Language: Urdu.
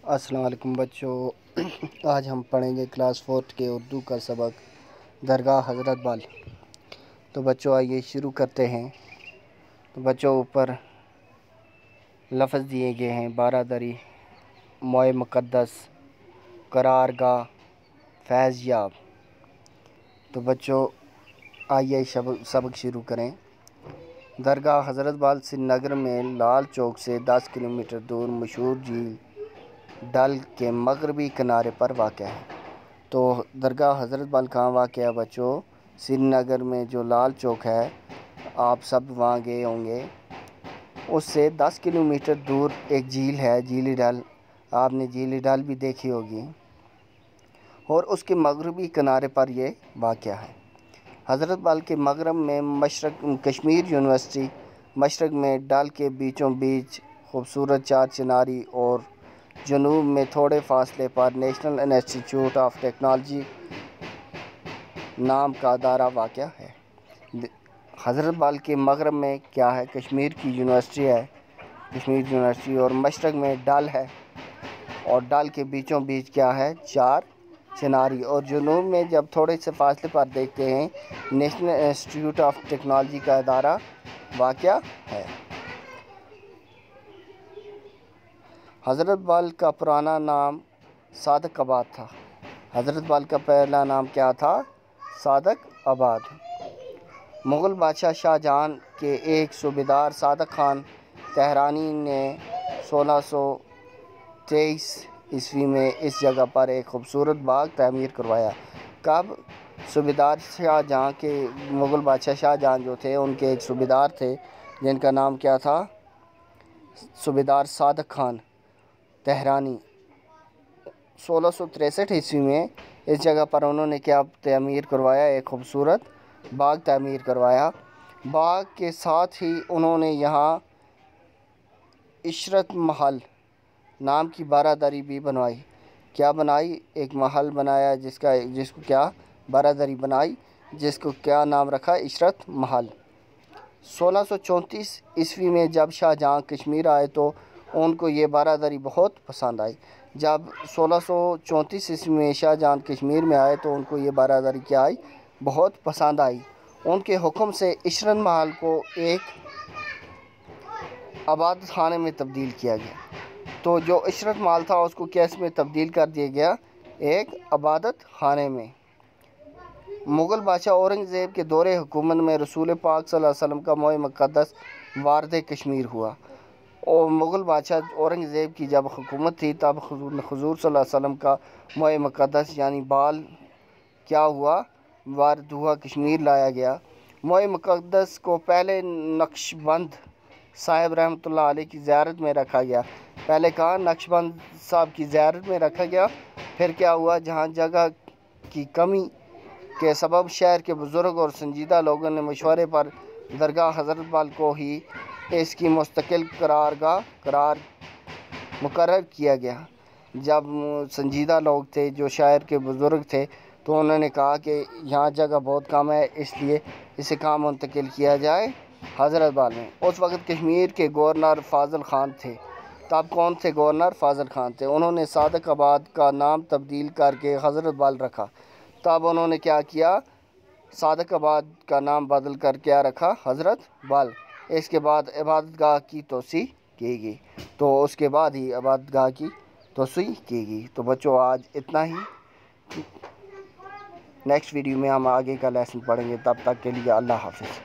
السلام علیکم بچوں، آج ہم پڑھیں گے کلاس 4 کے اردو کا سبق درگاہ حضرت بال۔ تو بچوں آئیے شروع کرتے ہیں۔ تو بچوں اوپر لفظ دیے گئے ہیں: بارادری، موئے مقدس، قرار گاہ، فیض یاب۔ تو بچوں آئیے سبق شروع کریں۔ درگاہ حضرت بال سری نگر میں لال چوک سے 10 کلومیٹر دور مشہور جھیل ڈل کے مغربی کنارے پر واقع ہے۔ تو درگاہ حضرت بال کہاں واقع ہے بچوں؟ سری نگر میں جو لال چوک ہے، آپ سب وہاں گئے ہوں گے، اس سے 10 کلومیٹر دور ایک جھیل ہے، جھیل ڈل۔ آپ نے جھیل ڈل بھی دیکھی ہوگی، اور اس کے مغربی کنارے پر یہ واقع ہے۔ حضرت بال کے مغرب میں کشمیر یونیورسٹی، مشرق میں ڈل کے بیچوں بیچ خوبصورت چار چناری، اور جنوب میں تھوڑے فاصلے پر نیشنل انسٹی ٹیوٹ آف ٹیکنالوجی نام کا ادارہ واقع ہے۔ حضرت بال کے مغرب میں کیا ہے؟ کشمیر کی یونیورسٹی ہے، کشمیر یونیورسٹی، اور مشرق میں ڈل ہے، اور ڈل کے بیچوں بیچ کیا ہے؟ چار چناری، اور جنوب میں جب تھوڑے سے فاصلے پر دیکھتے ہیں، نیشنل انسٹی ٹیوٹ آف ٹیکنالوجی کا ادارہ واقع ہے۔ حضرت بال کا پرانا نام صادق آباد تھا۔ حضرت بال کا پہلا نام کیا تھا؟ صادق آباد۔ مغل بادشاہ شاہ جہاں کے ایک صوبیدار صادق خان تہرانی نے 1623 عیسوی میں اس جگہ پر ایک خوبصورت باغ تعمیر کروایا۔ کب؟ صوبیدار شاہ جہاں کے مغل بادشاہ شاہ جہاں جو تھے، ان کے ایک صوبیدار تھے جن کا نام کیا تھا؟ صوبیدار صادق خان تہرانی۔ 1663 عیسوی میں اس جگہ پر انہوں نے کیا تعمیر کروایا؟ ایک خوبصورت باغ تعمیر کروایا۔ باغ کے ساتھ ہی انہوں نے یہاں عشرت محل نام کی بارادری بھی بنوائی۔ کیا بنائی؟ ایک محل بنایا جس کو کیا بارادری بنائی، جس کو کیا نام رکھا؟ عشرت محل۔ 1634 عیسوی میں جب شاہ جہاں کشمیر آئے تو ان کو یہ بارادری بہت پسند آئی۔ جب 1634 عیسوی میں شاہ جہاں کشمیر میں آئے تو ان کو یہ بارادری کیا آئی؟ بہت پسند آئی۔ ان کے حکم سے عشرت محل کو ایک عبادت خانے میں تبدیل کیا گیا۔ تو جو عشرت محل تھا اس کو کیس میں تبدیل کر دیا گیا؟ ایک عبادت خانے میں۔ مغل بادشاہ اورنگ زیب کے دور حکومت میں رسول پاک صلی اللہ علیہ وسلم کا موئے مقدس وارد کشمیر ہوا، اور مغل بادشاہ اورنگ زیب کی جب حکومت تھی تب حضور صلی اللہ علیہ وسلم کا موئے مقدس یعنی بال کیا ہوا؟ وارد ہوا، کشمیر لایا گیا۔ موئے مقدس کو پہلے نقش بند صاحب رحمۃ اللہ علیہ کی زیارت میں رکھا گیا۔ پہلے کہاں؟ نقش بند صاحب کی زیارت میں رکھا گیا۔ پھر کیا ہوا؟ جہاں جگہ کی کمی کے سبب شہر کے بزرگ اور سنجیدہ لوگوں نے مشورے پر درگاہ حضرت بال کو ہی اس کی مستقل قرار مقرر کیا گیا۔ جب سنجیدہ لوگ تھے، جو شہر کے بزرگ تھے، تو انہوں نے کہا کہ یہاں جگہ بہت کم ہے، اس لیے اسے کہاں منتقل کیا جائے؟ حضرت بال میں۔ اس وقت کشمیر کے گورنر فاضل خان تھے۔ تب کون تھے؟ گورنر فاضل خان تھے۔ انہوں نے صادق آباد کا نام تبدیل کر کے حضرت بال رکھا۔ تب انہوں نے کیا کیا؟ صادق آباد کا نام بدل کر کیا رکھا؟ حضرت بال۔ اس کے بعد عبادت گاہ کی توسیع کی گئی۔ تو اس کے بعد ہی عبادت گاہ کی توسیع کی گئی۔ تو بچوں آج اتنا ہی۔ نیکسٹ ویڈیو میں ہم آگے کا لیسن پڑھیں گے، تب تک کے لیے اللہ حافظ۔